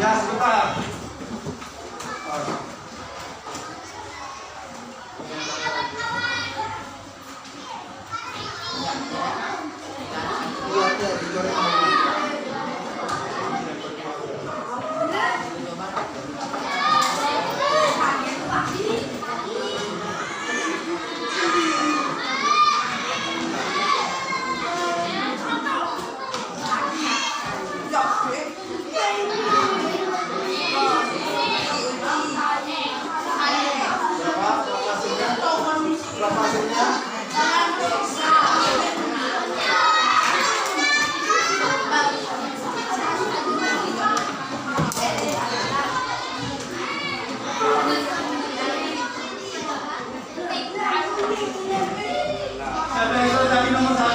Ya, sebentar. Iya, Berapa hasilnya? Siapa yang sudah jadi nomor 1?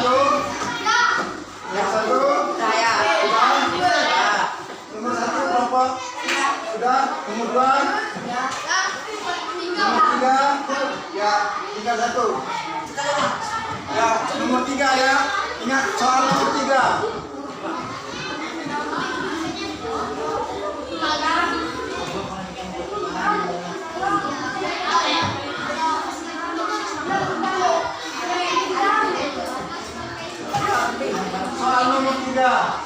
Yang 1? Saya. Sudah? Nomor 1 kelompok? Sudah? Nomor 2? Nomor 3? Ya, tinggal 1. Ya, nomor 3 ya. Ingat soal nomor 3. Soal nomor 3.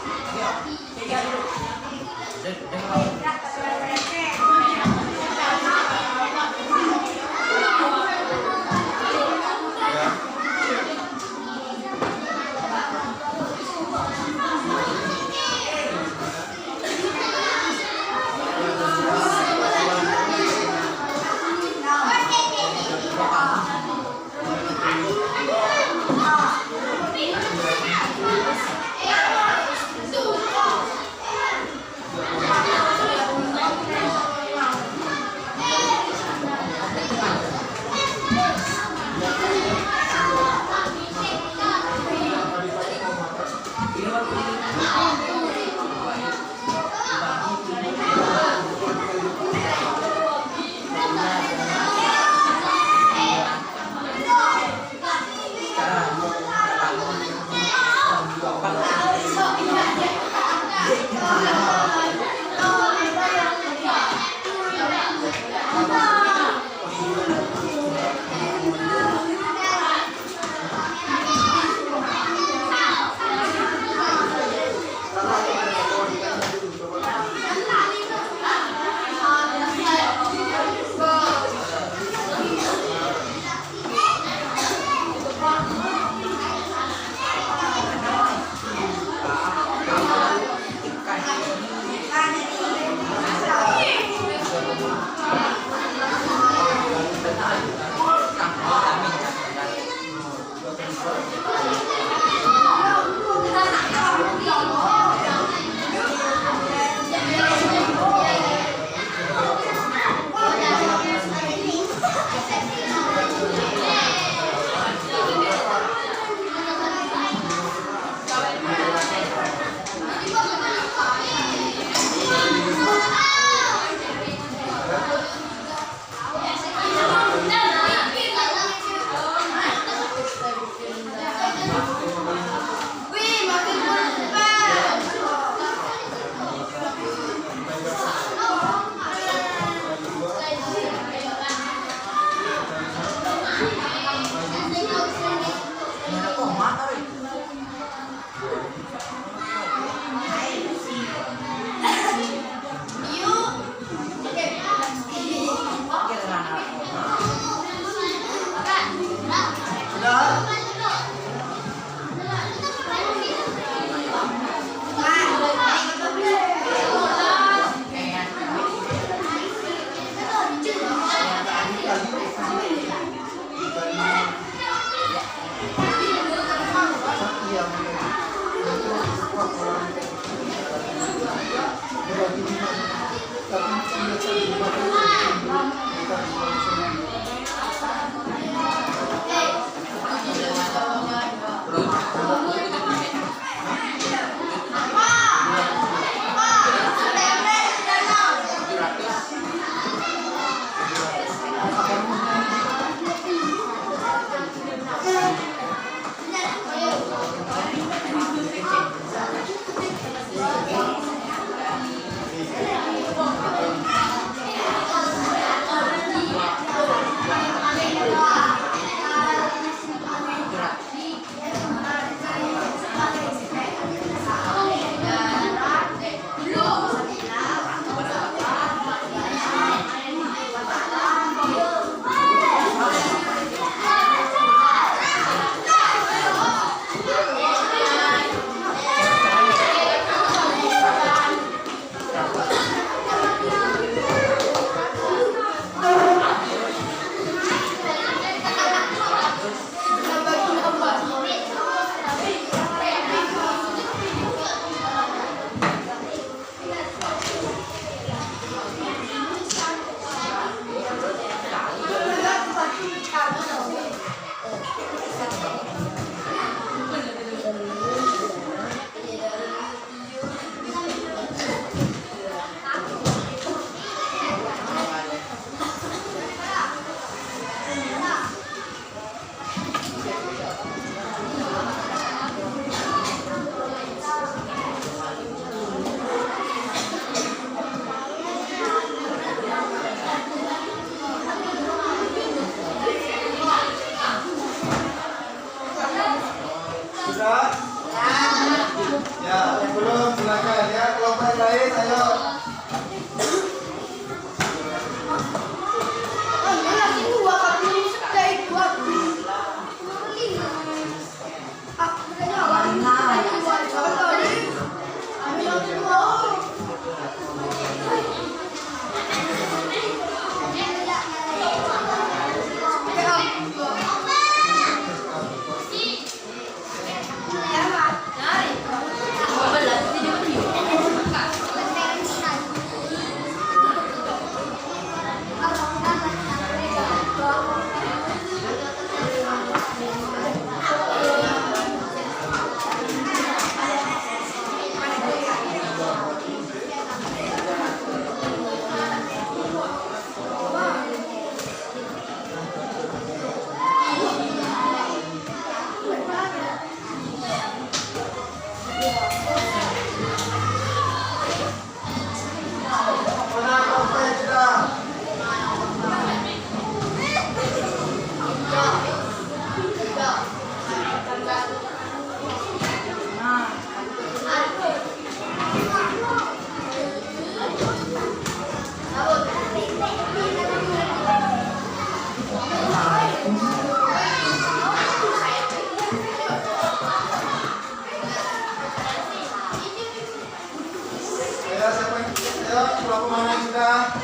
kelompok mana yang sudah?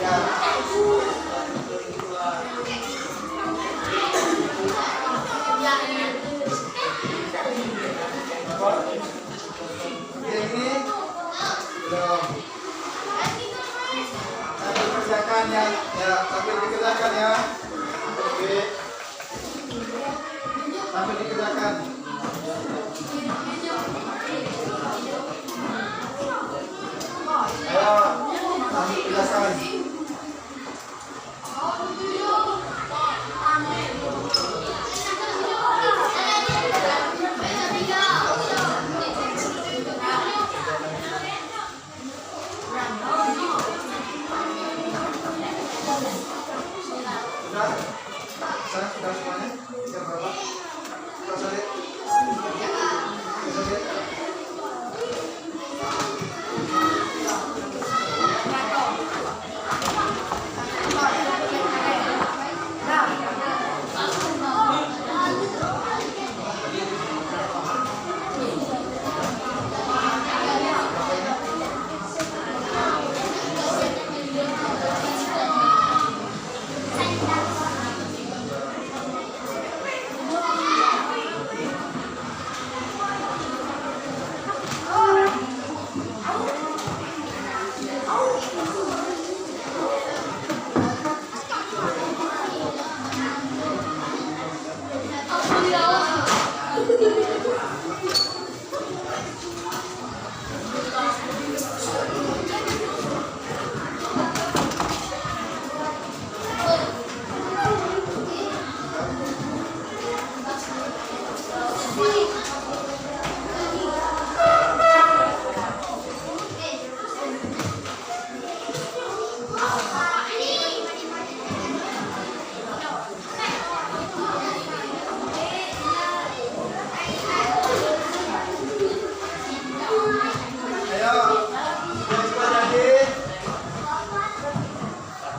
Ya. Ini belum. Nanti kerjakan ya, sambil dikerjakan ya. Oke. Sambil dikerjakan. Ayo, sambil dikerjakan. Sudah? Sudah semuanya? Jam berapa? Bisa lihat? Bisa lihat?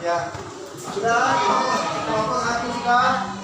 Ya, sudah kelompok satu sudah.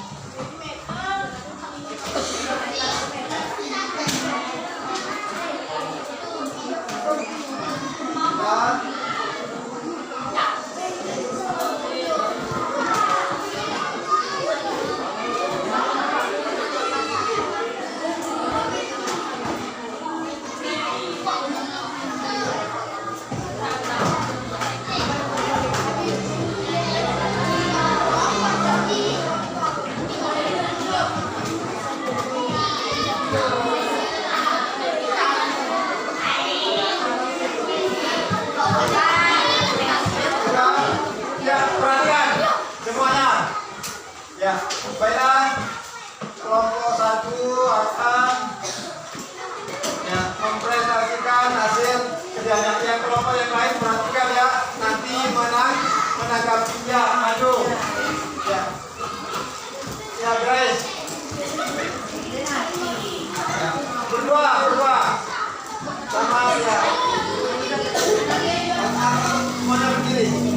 Ya, baiklah. Kelompok satu akan mempresentasikan hasil kerjanya. Yang kelompok yang lain perhatikan ya. Nanti menanggapi ya, maju. Ya, ya guys. Ya. Berdua, sama ya. Semuanya berdiri.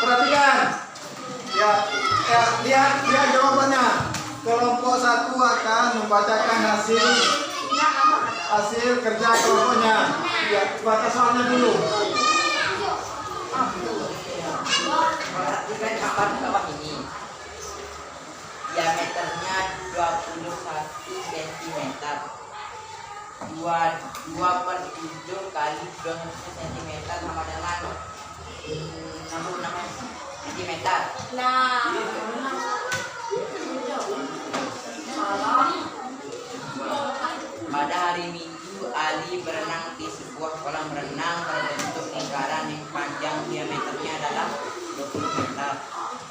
Perhatikan. Lihat jawabannya. Kelompok satu akan membacakan hasil kerja kelompoknya. Ya, baca soalnya dulu. Perhatikan papan bawah ini. Diameternya 21 cm. 2/7 kali 20 cm sama dengan 66 cm. Pada hari Minggu, Ali berenang di sebuah kolam renang berbentuk lingkaran yang panjang diameternya adalah 20 meter.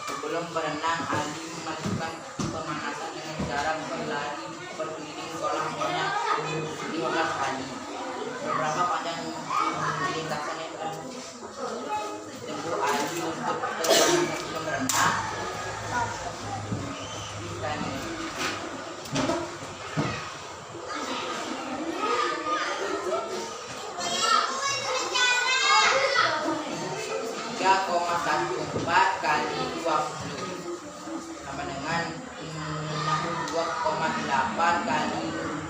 Sebelum berenang, Ali melakukan pemanasan dengan cara berlari berkeliling kolam sebanyak 15 kali. Beberapa panjang lintasan yang ditempuh Ali untuk pemanasan sebelum berenang. 3,14 kali 20 sama dengan 62,8 kali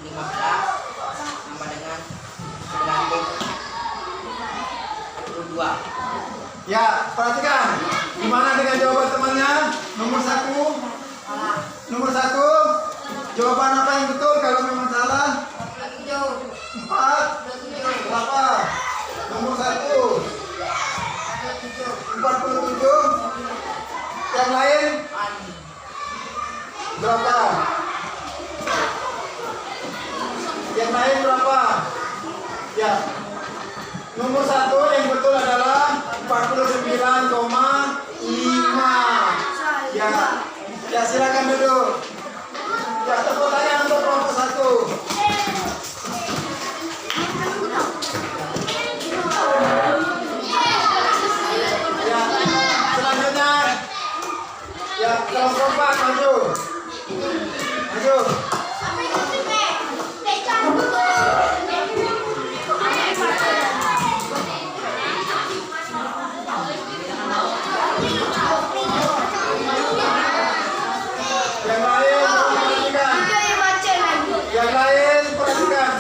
15 sama dengan 92. Ya, perhatikan. Gimana dengan jawaban temannya? Nomor 1. Nomor 1. Jawaban apa yang betul kalau memang salah? 4. Berapa? Nomor 1. 47. Yang lain? Berapa? Yang lain berapa? Ya. Nomor 1 yang betul adalah 49,5. Ya. Ya, silakan duduk. Ya, tepuk tangan untuk kelompok 1. Ya, selanjutnya. Ya, kelompok 4 maju. Maju. Yang lain perhatikan. Yang lain perhatikan.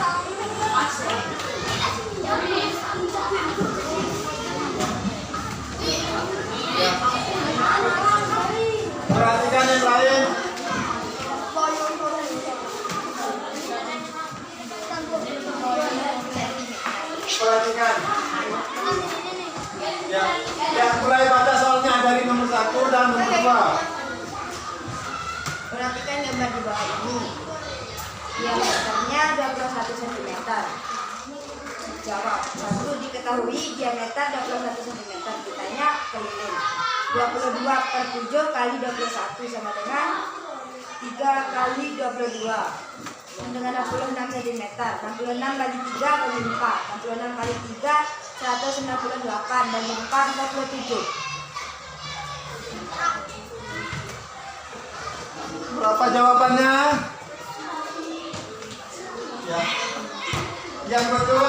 Perhatikan yang lain. Perhatikan. Ya, ya, mulai baca soalnya dari nomor 1 dan nomor 2. Perhatikan gambar di bawah ini. Diameternya 21 cm. Jawab. 1. Diketahui diameter 21 cm. Ditanya keliling. 22/7 kali 21 sama dengan 3 kali 22 dengan 66 cm. 66 kali 3 kali 4. 66 kali 3 198 dan 4 47. Berapa jawabannya? Ya. Yang betul